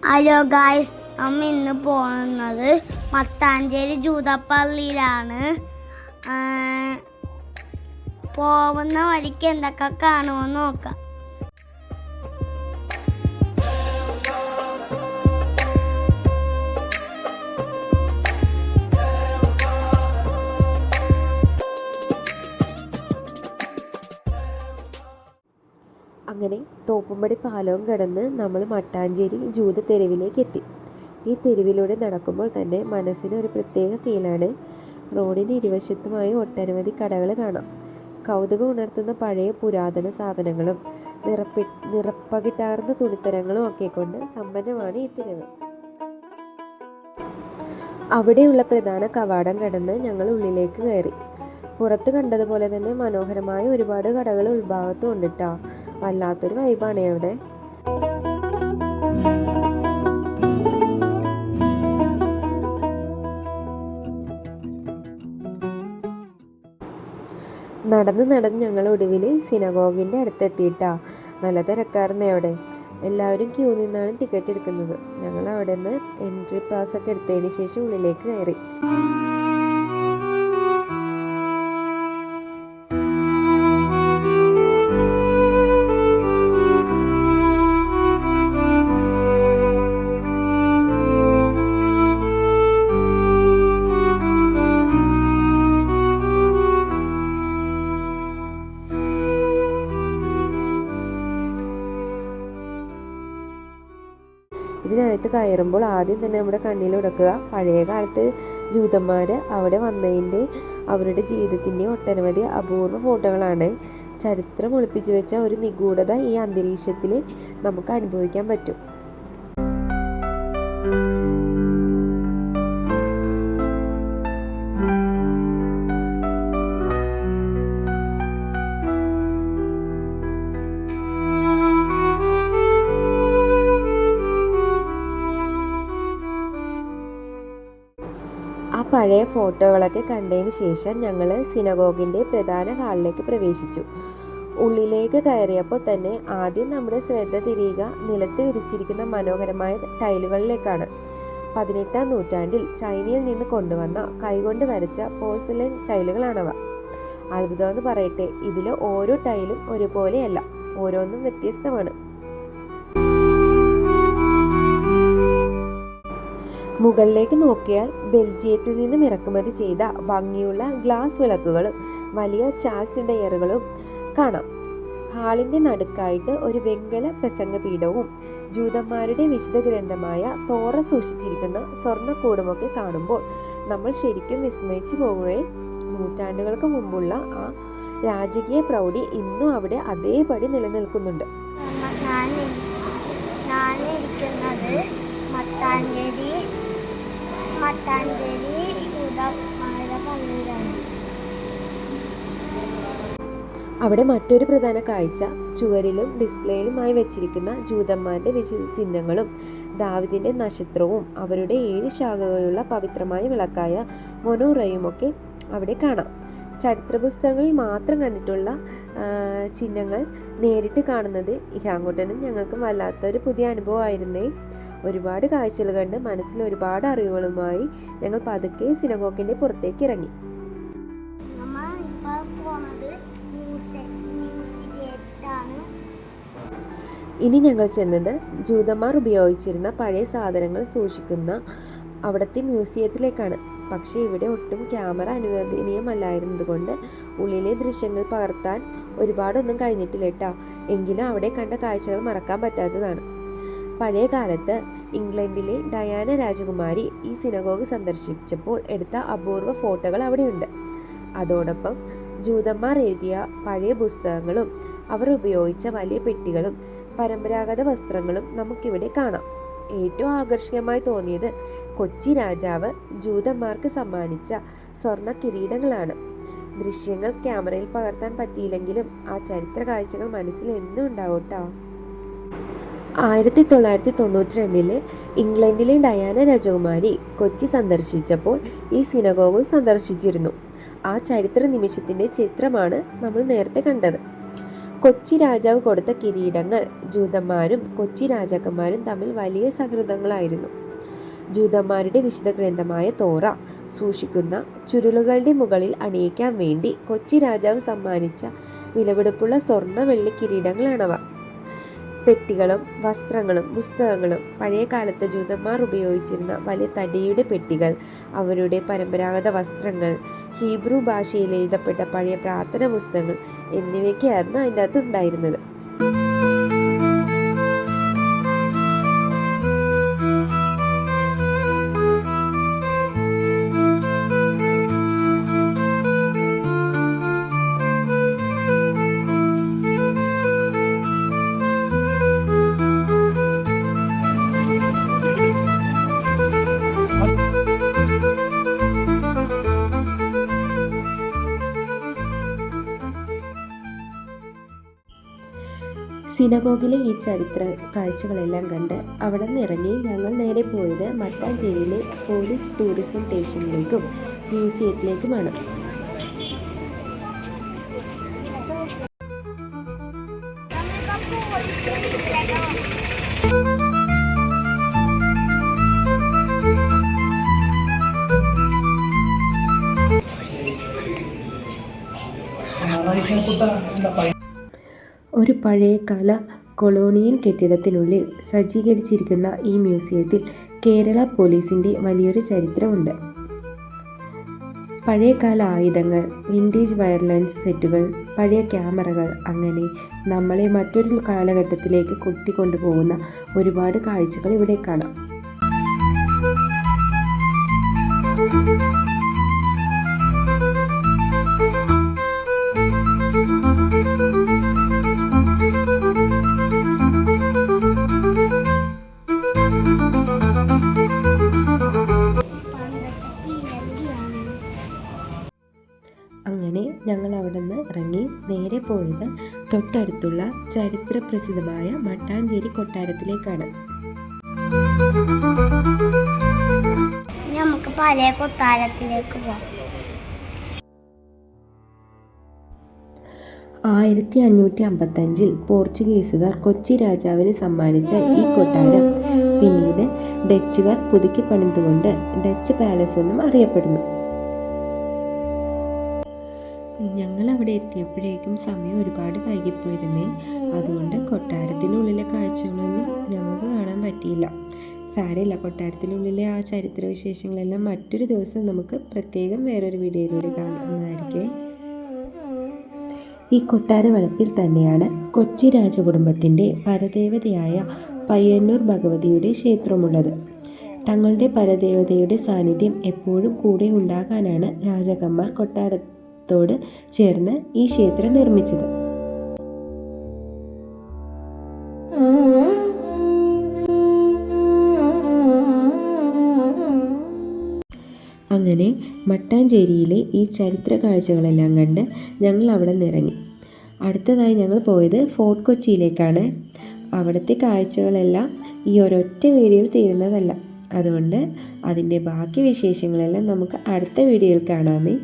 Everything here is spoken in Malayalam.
ഹലോ ഗായ്സ്, നമ്മൾ ഇന്ന് പോകുന്നത് മട്ടാഞ്ചേരി ജൂതപ്പള്ളിയിലാണ്. പോകുന്ന വഴിക്ക് എന്തൊക്കെ കാണുമെന്ന് നോക്കാം. അങ്ങനെ തോപ്പുംപടി പാലവും കടന്ന് നമ്മൾ മട്ടാഞ്ചേരി ജൂത തെരുവിലേക്ക് എത്തി. ഈ തെരുവിലൂടെ നടക്കുമ്പോൾ തന്നെ മനസ്സിന് ഒരു പ്രത്യേക ഫീലാണ്. റോഡിന് ഇരുവശത്തുമായി ഒട്ടനവധി കടകൾ കാണാം. കൗതുകം ഉണർത്തുന്ന പഴയ പുരാതന സാധനങ്ങളും നിറപ്പകിട്ടാർന്ന തുണിത്തരങ്ങളും ഒക്കെ കൊണ്ട് സമ്പന്നമാണ് ഈ തെരുവ്. അവിടെയുള്ള പ്രധാന കവാടം കടന്ന് ഞങ്ങൾ ഉള്ളിലേക്ക് കയറി. പുറത്ത് കണ്ടതുപോലെ തന്നെ മനോഹരമായ ഒരുപാട് കടകൾ ഉൾഭാഗത്തും ഉണ്ടിട്ടാ. വല്ലാത്തൊരു വൈബാണ് അവിടെ. നടന്ന് ഞങ്ങൾ ഒടുവിൽ സിനഗോഗിൻ്റെ അടുത്തെത്തിയിട്ടാ. നല്ല തിരക്കാർന്നേ അവിടെ. എല്ലാവരും ക്യൂ നിന്നാണ് ടിക്കറ്റ് എടുക്കുന്നത്. ഞങ്ങൾ അവിടെ നിന്ന് എൻട്രി പാസ്സൊക്കെ എടുത്തതിന് ശേഷം ഉള്ളിലേക്ക് കയറി. ഇതിനകത്ത് കയറുമ്പോൾ ആദ്യം തന്നെ നമ്മുടെ കണ്ണിലുടക്കുക പഴയ കാലത്ത് ജൂതന്മാർ അവിടെ വന്നതിൻ്റെ അവരുടെ ജീവിതത്തിൻ്റെ ഒട്ടനവധി അപൂർവ ഫോട്ടോകളാണ്. ചരിത്രം ഒളിപ്പിച്ചു വെച്ച ഒരു നിഗൂഢത ഈ അന്തരീക്ഷത്തിൽ നമുക്ക് അനുഭവിക്കാൻ പറ്റും. ആ പഴയ ഫോട്ടോകളൊക്കെ കണ്ടതിന് ശേഷം ഞങ്ങൾ സിനഗോഗിൻ്റെ പ്രധാന ഹാളിലേക്ക് പ്രവേശിച്ചു. ഉള്ളിലേക്ക് കയറിയപ്പോൾ തന്നെ ആദ്യം നമ്മുടെ ശ്രദ്ധ തിരിയുക നിലത്ത് വിരിച്ചിരിക്കുന്ന മനോഹരമായ ടൈലുകളിലേക്കാണ്. 18-ാം നൂറ്റാണ്ടിൽ ചൈനയിൽ നിന്ന് കൊണ്ടുവന്ന കൈകൊണ്ട് വരച്ച പോഴ്സലൻ ടൈലുകളാണവ. അത്ഭുതമെന്ന് പറയട്ടെ, ഇതിൽ ഓരോ ടൈലും ഒരുപോലെയല്ല, ഓരോന്നും വ്യത്യസ്തമാണ്. മുകളിലേക്ക് നോക്കിയാൽ ബെൽജിയത്തിൽ നിന്നും ഇറക്കുമതി ചെയ്ത ഭംഗിയുള്ള ഗ്ലാസ് വിളക്കുകളും വലിയ ചാൾസ് ഡയറുകളും കാണാം. ഹാളിൻ്റെ നടുക്കായിട്ട് ഒരു വെങ്കല പ്രസംഗപീഠവും ജൂതന്മാരുടെ വിശുദ്ധ ഗ്രന്ഥമായ തോറ സൂക്ഷിച്ചിരിക്കുന്ന സ്വർണ്ണക്കൂടുമൊക്കെ കാണുമ്പോൾ നമ്മൾ ശരിക്കും വിസ്മയിച്ചു പോവുകയും നൂറ്റാണ്ടുകൾക്ക് മുമ്പുള്ള ആ രാജകീയ പ്രൗഢി ഇന്നും അവിടെ അതേപടി നിലനിൽക്കുന്നുണ്ട്. അവിടെ മറ്റൊരു പ്രധാന കാഴ്ച ചുവരിലും ഡിസ്പ്ലേയിലുമായി വെച്ചിരിക്കുന്ന ജൂതന്മാരുടെ വിശുദ്ധ ചിഹ്നങ്ങളും ദാവീദിന്റെ നക്ഷത്രവും അവരുടെ 7 ശാഖകളുള്ള പവിത്രമായ വിളക്കായ മൊനോറയുമൊക്കെ അവിടെ കാണാം. ചരിത്ര പുസ്തകങ്ങളിൽ മാത്രം കണ്ടിട്ടുള്ള ചിഹ്നങ്ങൾ നേരിട്ട് കാണുന്നത് ഇഹാങ്കൂട്ടനും ഞങ്ങൾക്ക് വല്ലാത്തൊരു പുതിയ അനുഭവമായിരുന്നേ. ഒരുപാട് കാഴ്ചകൾ കണ്ട് മനസ്സിൽ ഒരുപാട് അറിവുകളുമായി ഞങ്ങൾ പതുക്കെ സിനഗോഗിന്റെ പുറത്തേക്ക് ഇറങ്ങി. ഇനി ഞങ്ങൾ ചെന്നത് ജൂതന്മാർ ഉപയോഗിച്ചിരുന്ന പഴയ സാധനങ്ങൾ സൂക്ഷിക്കുന്ന അവിടുത്തെ മ്യൂസിയത്തിലേക്കാണ്. പക്ഷേ ഇവിടെ ഒട്ടും ക്യാമറ അനുവദനീയമല്ലായിരുന്നത് കൊണ്ട് ഉള്ളിലെ ദൃശ്യങ്ങൾ പകർത്താൻ ഒരുപാടൊന്നും കഴിഞ്ഞിട്ടില്ല കേട്ടോ. എങ്കിലും അവിടെ കണ്ട കാഴ്ചകൾ മറക്കാൻ പറ്റാത്തതാണ്. പഴയ കാലത്ത് ഇംഗ്ലണ്ടിലെ ഡയാന രാജകുമാരി ഈ സിനഗോഗ് സന്ദർശിച്ചപ്പോൾ എടുത്ത അപൂർവ ഫോട്ടോകൾ അവിടെയുണ്ട്. അതോടൊപ്പം ജൂതന്മാർ എഴുതിയ പഴയ പുസ്തകങ്ങളും അവർ ഉപയോഗിച്ച വലിയ പെട്ടികളും പരമ്പരാഗത വസ്ത്രങ്ങളും നമുക്കിവിടെ കാണാം. ഏറ്റവും ആകർഷകമായി തോന്നിയത് കൊച്ചി രാജാവ് ജൂതന്മാർക്ക് സമ്മാനിച്ച സ്വർണ്ണ കിരീടങ്ങളാണ്. ദൃശ്യങ്ങൾ ക്യാമറയിൽ പകർത്താൻ പറ്റിയില്ലെങ്കിലും ആ ചരിത്ര കാഴ്ചകൾ മനസ്സിൽ എന്നും ഉണ്ടാവും കേട്ടോ. 1992 ഇംഗ്ലണ്ടിലെ ഡയാന രാജകുമാരി കൊച്ചി സന്ദർശിച്ചപ്പോൾ ഈ സിനഗോഗും സന്ദർശിച്ചിരുന്നു. ആ ചരിത്ര നിമിഷത്തിൻ്റെ ചിത്രമാണ് നമ്മൾ നേരത്തെ കണ്ടത്. കൊച്ചി രാജാവ് കൊടുത്ത കിരീടങ്ങൾ ജൂതന്മാരും കൊച്ചി രാജാക്കന്മാരും തമ്മിൽ വലിയ സൗഹൃദങ്ങളായിരുന്നു. ജൂതന്മാരുടെ വിശുദ്ധ ഗ്രന്ഥമായ തോറ സൂക്ഷിക്കുന്ന ചുരുളുകളുടെ മുകളിൽ അണിയിക്കാൻ വേണ്ടി കൊച്ചി രാജാവ് സമ്മാനിച്ച വിലപിടിപ്പുള്ള സ്വർണ്ണ വെള്ളി കിരീടങ്ങളാണവ. പെട്ടികളും വസ്ത്രങ്ങളും പുസ്തകങ്ങളും പഴയ കാലത്ത് ജൂതന്മാർ ഉപയോഗിച്ചിരുന്ന വലിയ തടിയുടെ പെട്ടികൾ, അവരുടെ പരമ്പരാഗത വസ്ത്രങ്ങൾ, ഹീബ്രു ഭാഷയിൽ എഴുതപ്പെട്ട പഴയ പ്രാർത്ഥനാ പുസ്തകങ്ങൾ എന്നിവയൊക്കെയായിരുന്നു അതിൻ്റെ അകത്ത് ഉണ്ടായിരുന്നത്. സിനഗോഗിലെ ഈ ചരിത്ര കാഴ്ചകളെല്ലാം കണ്ട് അവിടെ നിന്ന് ഇറങ്ങി ഞങ്ങൾ നേരെ പോയത് മട്ടാഞ്ചേരിയിലെ പോലീസ് ടൂറിസം സ്റ്റേഷനിലേക്കും മ്യൂസിയത്തിലേക്കുമാണ്. ഒരു പഴയകാല കൊളോണിയൽ കെട്ടിടത്തിനുള്ളിൽ സജ്ജീകരിച്ചിരിക്കുന്ന ഈ മ്യൂസിയത്തിൽ കേരള പോലീസിൻ്റെ വലിയൊരു ചരിത്രമുണ്ട്. പഴയകാല ആയുധങ്ങൾ, വിൻറ്റേജ് വയർലെസ് സെറ്റുകൾ, പഴയ ക്യാമറകൾ, അങ്ങനെ നമ്മളെ മറ്റൊരു കാലഘട്ടത്തിലേക്ക് കൂട്ടിക്കൊണ്ടുപോകുന്ന ഒരുപാട് കാഴ്ചകൾ ഇവിടെ കാണാം. അങ്ങനെ ഞങ്ങൾ അവിടെ നിന്ന് ഇറങ്ങി നേരെ പോയത് തൊട്ടടുത്തുള്ള ചരിത്ര പ്രസിദ്ധമായ മട്ടാഞ്ചേരി കൊട്ടാരത്തിലേക്കാണ്. നമുക്ക് പഴയ കൊട്ടാരത്തിലേക്ക് പോകാം. 1555 പോർച്ചുഗീസുകാർ കൊച്ചി രാജാവിന് സമ്മാനിച്ച ഈ കൊട്ടാരം പിന്നീട് ഡച്ചുകാർ പുതുക്കി പണിതുകൊണ്ട് ഡച്ച് പാലസ് എന്നും അറിയപ്പെടുന്നു. ഞങ്ങൾ അവിടെ എത്തിയപ്പോഴേക്കും സമയം ഒരുപാട് വൈകിപ്പോയിരുന്നേ. അതുകൊണ്ട് കൊട്ടാരത്തിനുള്ളിലെ കാഴ്ചകളൊന്നും ഞങ്ങൾക്ക് കാണാൻ പറ്റിയില്ല. സാരമില്ല, കൊട്ടാരത്തിനുള്ളിലെ ആ ചരിത്ര വിശേഷങ്ങളെല്ലാം മറ്റൊരു ദിവസം നമുക്ക് പ്രത്യേകം വേറൊരു വീഡിയോയിലൂടെ കാണുന്നതായിരിക്കും. ഈ കൊട്ടാര വളപ്പിൽ തന്നെയാണ് കൊച്ചി രാജകുടുംബത്തിൻ്റെ പരദേവതയായ പയ്യന്നൂർ ഭഗവതിയുടെ ക്ഷേത്രമുള്ളത്. തങ്ങളുടെ പരദേവതയുടെ സാന്നിധ്യം എപ്പോഴും കൂടെ ഉണ്ടാകാനാണ് രാജാക്കന്മാർ കൊട്ടാരത്തോട് ചേർന്ന് ഈ ക്ഷേത്രം നിർമ്മിച്ചത്. അങ്ങനെ മട്ടാഞ്ചേരിയിലെ ഈ ചരിത്ര കാഴ്ചകളെല്ലാം കണ്ട് ഞങ്ങൾ അവിടെ നിന്നിറങ്ങി. അടുത്തതായി ഞങ്ങൾ പോയത് ഫോർട്ട് കൊച്ചിയിലേക്കാണ്. അവിടുത്തെ കാഴ്ചകളെല്ലാം ഈ ഒരൊറ്റ വീഡിയോയിൽ തീരുന്നതല്ല. അതുകൊണ്ട് അതിൻ്റെ ബാക്കി വിശേഷങ്ങളെല്ലാം നമുക്ക് അടുത്ത വീഡിയോയിൽ കാണാമേ.